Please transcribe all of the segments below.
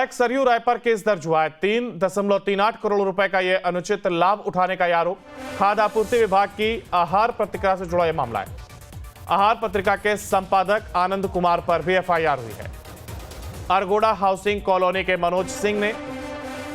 विधायक सरयू राय पर केस दर्ज हुआ है। 3.38 करोड़ रुपए का यह अनुचित लाभ उठाने का आरोप खाद्य आपूर्ति विभाग की आहार पत्रिका से जुड़ा यह मामला है। आहार पत्रिका के संपादक आनंद कुमार पर भी एफआईआर हुई है। अरगोड़ा हाउसिंग कॉलोनी के मनोज सिंह ने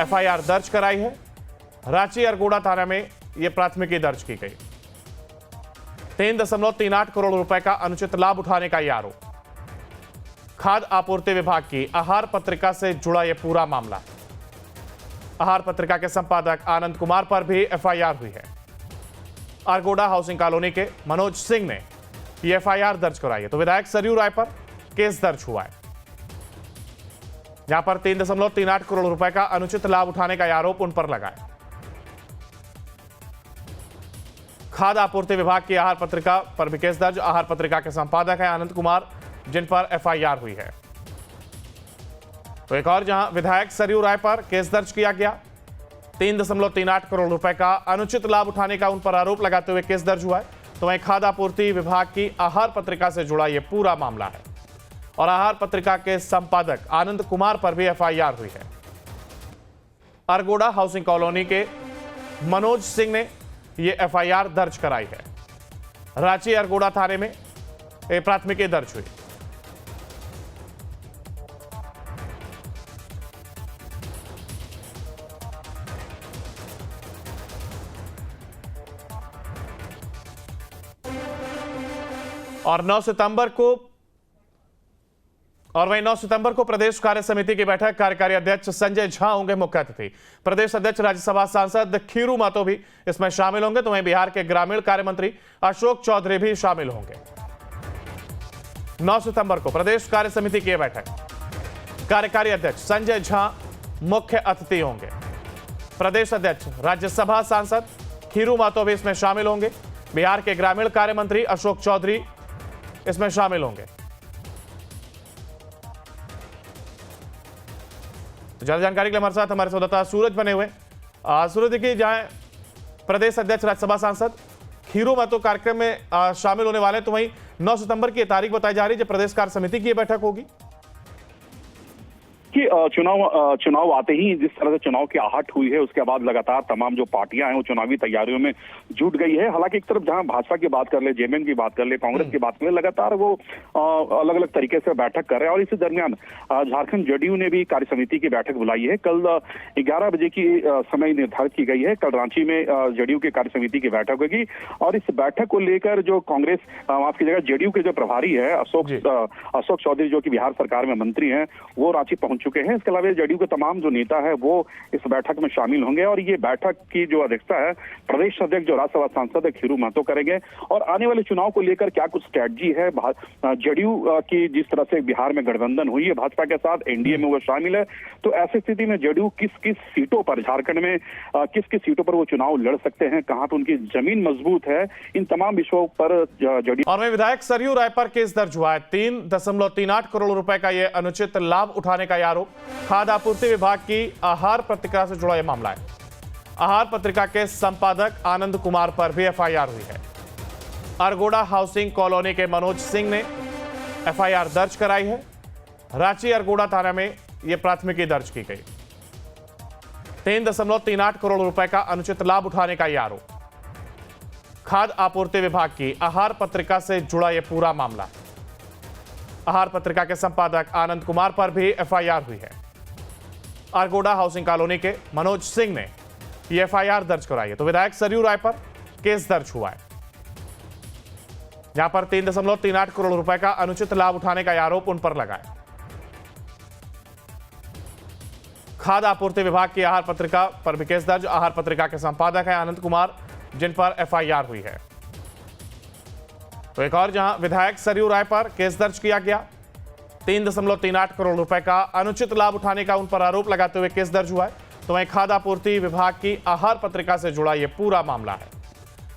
एफआईआर दर्ज कराई है। रांची अरगोड़ा थाना में यह प्राथमिकी दर्ज की गई। 3.38 करोड़ रुपए का अनुचित लाभ उठाने का यह आरोप खाद्य आपूर्ति विभाग की आहार पत्रिका से जुड़ा यह पूरा मामला है। आहार पत्रिका के संपादक आनंद कुमार पर भी एफआईआर हुई है। अरगोड़ा हाउसिंग कॉलोनी के मनोज सिंह ने यह एफआईआर दर्ज कराई है। तो विधायक सरयू राय पर केस दर्ज हुआ है, जहां पर 3.38 करोड़ रुपए का अनुचित लाभ उठाने का आरोप उन पर लगा है। खाद्य आपूर्ति विभाग की आहार पत्रिका पर भी केस दर्ज। आहार पत्रिका के संपादक है आनंद कुमार, जिन पर एफआईआर हुई है। तो एक और जहां विधायक सरयू राय पर केस दर्ज किया गया। 3.38 करोड़ रुपए का अनुचित लाभ उठाने का उन पर आरोप लगाते हुए केस दर्ज हुआ है। तो वहीं खाद्य आपूर्ति विभाग की आहार पत्रिका से जुड़ा यह पूरा मामला है और आहार पत्रिका के संपादक आनंद कुमार पर भी एफआईआर हुई है। अरगोड़ा हाउसिंग कॉलोनी के मनोज सिंह ने यह एफआईआर दर्ज कराई है। रांची अरगोड़ा थाने में प्राथमिकी दर्ज हुई। और 9 सितंबर को प्रदेश कार्य समिति की बैठक। कार्यकारी अध्यक्ष संजय झा होंगे मुख्य अतिथि। प्रदेश अध्यक्ष राज्यसभा सांसद खीरू महतो भी इसमें शामिल होंगे। तो वहीं बिहार के ग्रामीण कार्य मंत्री अशोक चौधरी भी शामिल होंगे। 9 सितंबर को प्रदेश कार्य समिति की बैठक। कार्यकारी अध्यक्ष संजय झा मुख्य अतिथि होंगे। प्रदेश अध्यक्ष राज्यसभा सांसद खीरू महतो भी इसमें शामिल होंगे। बिहार के ग्रामीण कार्य मंत्री अशोक चौधरी इसमें शामिल होंगे। तो ज्यादा जानकारी के लिए हमारे साथ हमारे संवाददाता सूरज बने हुए। सूरज, देखिए, जहां प्रदेश अध्यक्ष राज्यसभा सांसद खीरू महतो कार्यक्रम में शामिल होने वाले हैं, तो वहीं 9 सितंबर की तारीख बताई जा रही है जब प्रदेश कार्य समिति की बैठक होगी। कि चुनाव आते ही जिस तरह से चुनाव की आहट हुई है, उसके बाद लगातार तमाम जो पार्टियां हैं वो चुनावी तैयारियों में जुट गई है। हालांकि एक तरफ जहां भाजपा की बात कर ले, जेएमएम की बात कर ले, कांग्रेस की बात कर ले, लगातार वो अलग अलग तरीके से बैठक कर रहे हैं। और इसी दरमियान झारखंड जेडीयू ने भी कार्य समिति की बैठक बुलाई है। कल 11 बजे की समय निर्धारित की गई है। कल रांची में जेडीयू की कार्य समिति की बैठक होगी और इस बैठक को लेकर जो कांग्रेस, माफ कीजिएगा, जेडीयू के जो प्रभारी है अशोक चौधरी, जो कि बिहार सरकार में मंत्री हैं, वो रांची पहुंच चुके हैं। इसके अलावा जेडीयू के तमाम जो नेता है वो इस बैठक में शामिल होंगे और ये बैठक की जो अध्यक्षता है प्रदेश अध्यक्ष जो राज्यसभा सांसद है खीरू महतो करेंगे। और आने वाले चुनाव को लेकर क्या कुछ स्ट्रेटजी है, जेडीयू की जिस तरह से बिहार में गठबंधन हुई है भाजपा के साथ, एनडीए में वो शामिल है, तो ऐसी स्थिति में जेडीयू किस किस सीटों पर, झारखंड में किस किस सीटों पर वो चुनाव लड़ सकते हैं, कहां पर उनकी जमीन मजबूत है, इन तमाम विषयों पर जेडीयू। और विधायक सरयू राय पर केस दर्ज हुआ है। 3.38 करोड़ रुपए का यह अनुचित लाभ उठाने का आरोप खाद्य आपूर्ति विभाग की आहार पत्रिका से जुड़ा यह मामला है। आहार पत्रिका के संपादक आनंद कुमार पर भी एफआईआर हुई है। अरगोड़ा हाउसिंग कॉलोनी के मनोज सिंह ने एफआईआर दर्ज कराई है। रांची अरगोड़ा थाना में यह प्राथमिकी दर्ज की गई। 3.38 करोड़ रुपए का अनुचित लाभ उठाने का यह आरोप खाद्य आपूर्ति विभाग की आहार पत्रिका से जुड़ा यह पूरा मामला है। आहार पत्रिका के संपादक आनंद कुमार पर भी एफआईआर हुई है। अरगोड़ा हाउसिंग कॉलोनी के मनोज सिंह ने यह एफआईआर दर्ज कराई है। तो विधायक सरयू राय पर केस दर्ज हुआ है, जहां पर 3.38 करोड़ रुपए का अनुचित लाभ उठाने का आरोप उन पर लगा है। खाद्य आपूर्ति विभाग की आहार पत्रिका पर भी केस दर्ज। आहार पत्रिका के संपादक है आनंद कुमार, जिन पर एफआईआर हुई है। तो एक और जहां विधायक सरयू राय पर केस दर्ज किया गया। 3.38 करोड़ रुपए का अनुचित लाभ उठाने का उन पर आरोप लगाते हुए केस दर्ज हुआ है। तो वहीं खाद्य आपूर्ति विभाग की आहार पत्रिका से जुड़ा यह पूरा मामला है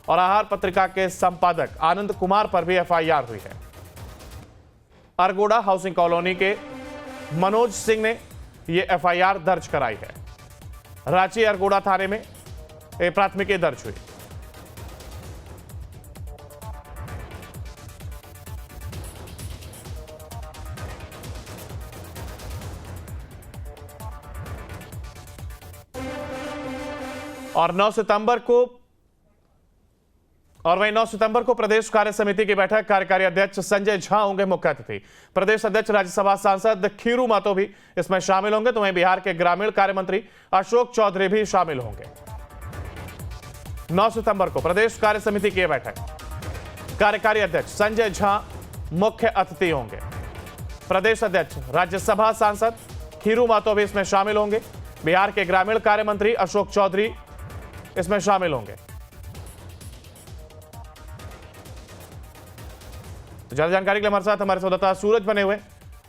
और आहार पत्रिका के संपादक आनंद कुमार पर भी एफआईआर हुई है। अरगोड़ा हाउसिंग कॉलोनी के मनोज सिंह ने यह एफआईआर दर्ज कराई है। रांची अरगोड़ा थाने में प्राथमिकी दर्ज हुई। और 9 सितंबर को वहीं 9 सितंबर को प्रदेश कार्य समिति की बैठक कार्यकारी अध्यक्ष संजय झा होंगे मुख्य अतिथि। प्रदेश अध्यक्ष राज्यसभा सांसद खीरू महतो भी इसमें शामिल होंगे, तो वहीं बिहार के ग्रामीण कार्य मंत्री अशोक चौधरी भी शामिल होंगे। 9 सितंबर को प्रदेश कार्य समिति की बैठक कार्यकारी अध्यक्ष संजय झा मुख्य अतिथि होंगे। प्रदेश अध्यक्ष राज्यसभा सांसद खीरू महतो भी इसमें शामिल होंगे। बिहार के ग्रामीण कार्य मंत्री अशोक चौधरी इसमें शामिल होंगे। ज्यादा जानकारी के लिए हमारे साथ हमारे संवाददाता सूरज बने हुए।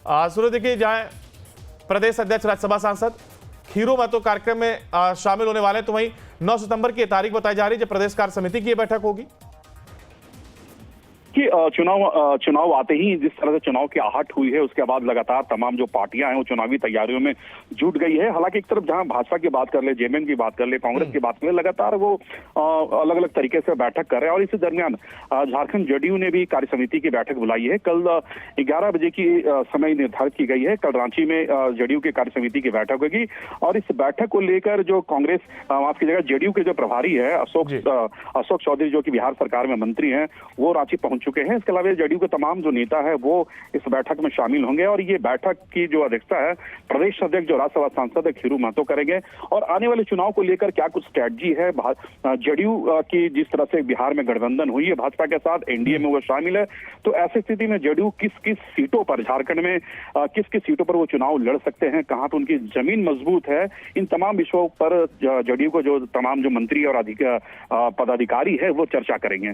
सूरज, देखिए, जहां प्रदेश अध्यक्ष राज्यसभा सांसद खीरू महतो कार्यक्रम में शामिल होने वाले, तो वहीं 9 सितंबर की तारीख बताई जा रही है जब प्रदेश कार्य समिति की बैठक होगी। कि चुनाव आते ही जिस तरह से चुनाव की आहट हुई है, उसके बाद लगातार तमाम जो पार्टियां हैं वो चुनावी तैयारियों में जुट गई है। हालांकि एक तरफ जहां भाजपा की बात कर ले, जेएमएम की बात कर ले, कांग्रेस की बात कर ले, लगातार वो अलग अलग तरीके से बैठक कर रहे हैं। और इसी दरमियान झारखंड जेडीयू ने भी कार्य समिति की बैठक बुलाई है। कल 11 बजे की समय निर्धारित की गई है। कल रांची में जेडीयू की कार्य समिति की बैठक होगी और इस बैठक को लेकर जो कांग्रेस माफ कीजिएगा जेडीयू के जो प्रभारी है अशोक चौधरी, जो कि बिहार सरकार में मंत्री हैं, वो रांची पहुंच चुके हैं। इसके अलावा जेडीयू के तमाम जो नेता है वो इस बैठक में शामिल होंगे और ये बैठक की जो अध्यक्षता है प्रदेश अध्यक्ष जो राज्यसभा सांसद है खीरू महतो करेंगे। और आने वाले चुनाव को लेकर क्या कुछ स्ट्रेटजी है, जेडीयू की जिस तरह से बिहार में गठबंधन हुई है भाजपा के साथ, एनडीए में वो शामिल है, तो ऐसी स्थिति में जेडीयू किस किस सीटों पर, झारखंड में किस किस सीटों पर वो चुनाव लड़ सकते हैं, कहां पर उनकी जमीन मजबूत है, इन तमाम विषयों पर जेडीयू को जो तमाम जो मंत्री और पदाधिकारी है वो चर्चा करेंगे।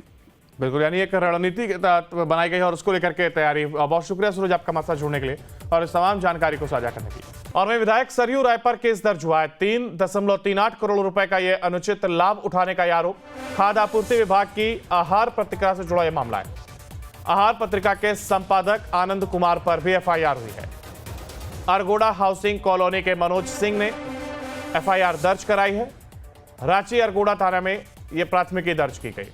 बिल्कुल, यानी एक रणनीति बनाई गई है और उसको लेकर के तैयारी। बहुत शुक्रिया सूरज आपका हमारे साथ जुड़ने के लिए और इस तमाम जानकारी को साझा करने की। और वहीं विधायक सरयू राय पर केस दर्ज हुआ है। 3.38 करोड़ रुपए का यह अनुचित लाभ उठाने का आरोप खाद्य आपूर्ति विभाग की आहार पत्रिका से जुड़ा यह मामला है। आहार पत्रिका के संपादक आनंद कुमार पर भी एफआईआर हुई है। अरगोड़ा हाउसिंग कॉलोनी के मनोज सिंह ने एफआईआर दर्ज कराई है। रांची अरगोड़ा थाना में यह प्राथमिकी दर्ज की गई।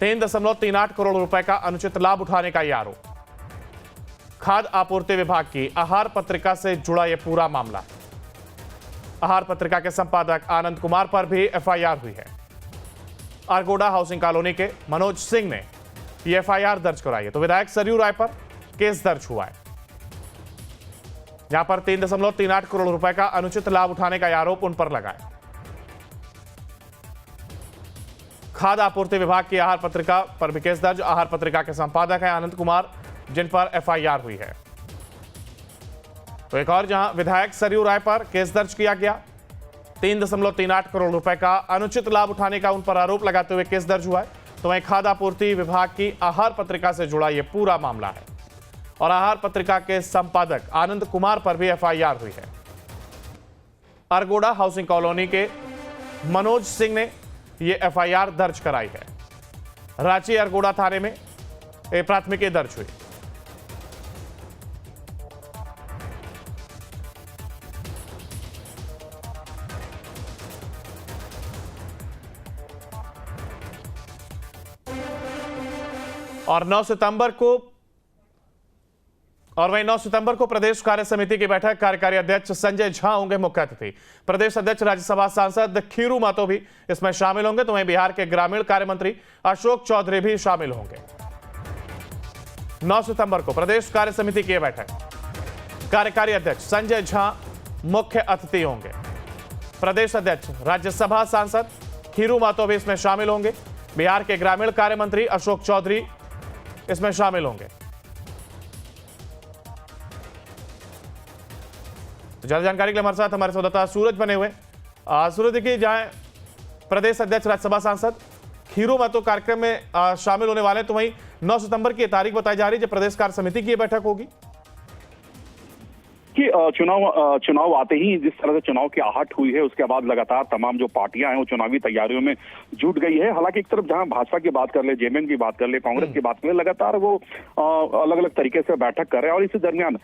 3.38 करोड़ रुपए का अनुचित लाभ उठाने का यह आरोप खाद्य आपूर्ति विभाग की आहार पत्रिका से जुड़ा यह पूरा मामला है। आहार पत्रिका के संपादक आनंद कुमार पर भी एफआईआर हुई है। अरगोड़ा हाउसिंग कॉलोनी के मनोज सिंह ने यह एफआईआर दर्ज कराई है। तो विधायक सरयू राय पर केस दर्ज हुआ है, जहां पर 3.38 करोड़ रुपए का अनुचित लाभ उठाने का आरोप उन पर लगा है। खाद्य आपूर्ति विभाग की आहार पत्रिका पर भी केस दर्ज। आहार पत्रिका के संपादक हैं आनंद कुमार, जिन पर एफआईआर हुई है। तो एक और जहां विधायक सरयू राय पर केस दर्ज किया गया, 3.38 करोड़ रुपए का अनुचित लाभ उठाने का उन पर आरोप लगाते हुए केस दर्ज हुआ है। तो वहीं खाद्य आपूर्ति विभाग की आहार पत्रिका से जुड़ा यह पूरा मामला है और आहार पत्रिका के संपादक आनंद कुमार पर भी एफआईआर हुई है। अरगोड़ा हाउसिंग कॉलोनी के मनोज सिंह ने यह एफआईआर दर्ज कराई है। रांची अरगोड़ा थाने में एक प्राथमिकी दर्ज हुई। और 9 सितंबर को प्रदेश कार्य समिति की बैठक कार्यकारी अध्यक्ष संजय झा होंगे मुख्य अतिथि। प्रदेश अध्यक्ष राज्यसभा सांसद खीरू महतो भी इसमें शामिल होंगे, तो वहीं बिहार के ग्रामीण कार्य मंत्री अशोक चौधरी भी शामिल होंगे। 9 सितंबर को प्रदेश कार्य समिति की बैठक कार्यकारी अध्यक्ष संजय झा मुख्य अतिथि होंगे। प्रदेश अध्यक्ष राज्यसभा सांसद खीरू महतो भी इसमें शामिल होंगे। बिहार के ग्रामीण कार्य मंत्री अशोक चौधरी इसमें शामिल होंगे। तो ज्यादा जानकारी के लिए हमारे साथ हमारे संवाददाता सूरज बने हुए। सूरज, देखिए, जहां प्रदेश अध्यक्ष राज्यसभा सांसद खीरू महतो कार्यक्रम में शामिल होने वाले, तो वहीं 9 सितंबर की तारीख बताई जा रही है जब प्रदेश कार्य समिति की बैठक होगी। कि चुनाव आते ही जिस तरह से चुनाव की आहट हुई है, उसके बाद लगातार तमाम जो पार्टियां हैं वो चुनावी तैयारियों में जुट गई है। हालांकि एक तरफ जहां भाजपा की बात कर ले, जेएमएम की बात कर ले, कांग्रेस की बात कर ले, लगातार वो अलग अलग तरीके से बैठक कर रहे हैं। और इसी दरमियान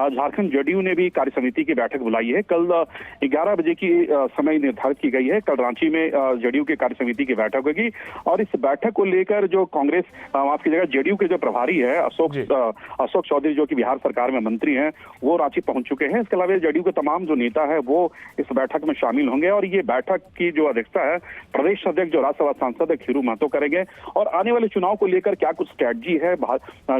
झारखंड जेडीयू ने भी कार्य समिति की बैठक बुलाई है। कल 11 बजे की समय निर्धारित की गई है। कल रांची में जेडीयू की कार्य समिति की बैठक होगी और इस बैठक को लेकर जो कांग्रेस माफ कीजिएगा जेडीयू के जो प्रभारी है अशोक चौधरी, जो कि बिहार सरकार में मंत्री हैं, वो रांची पहुंच पहुंच चुके हैं। इसके अलावा जदयू के तमाम जो नेता है वो इस बैठक में शामिल होंगे और ये बैठक की जो अध्यक्षता है प्रदेश अध्यक्ष जो राज्यसभा सांसद है खीरू महतो करेंगे। और आने वाले चुनाव को लेकर क्या कुछ स्ट्रैटेजी है,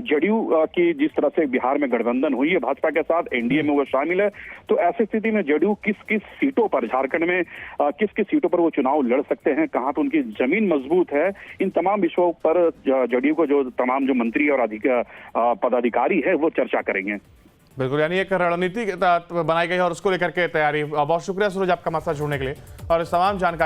जदयू की जिस तरह से बिहार में गठबंधन हुई है भाजपा के साथ, एनडीए में वो शामिल है, तो ऐसी स्थिति में जदयू किस किस सीटों पर झारखंड में किस किस सीटों पर वो चुनाव लड़ सकते हैं, कहां पर उनकी जमीन मजबूत है, इन तमाम विषयों पर जदयू को जो तमाम जो मंत्री और पदाधिकारी है वो चर्चा करेंगे। बिल्कुल, यानी एक रणनीति बनाई गई है और उसको लेकर के तैयारी। बहुत शुक्रिया सूरज आपका मसला जुड़ने के लिए और इस तमाम जानकारी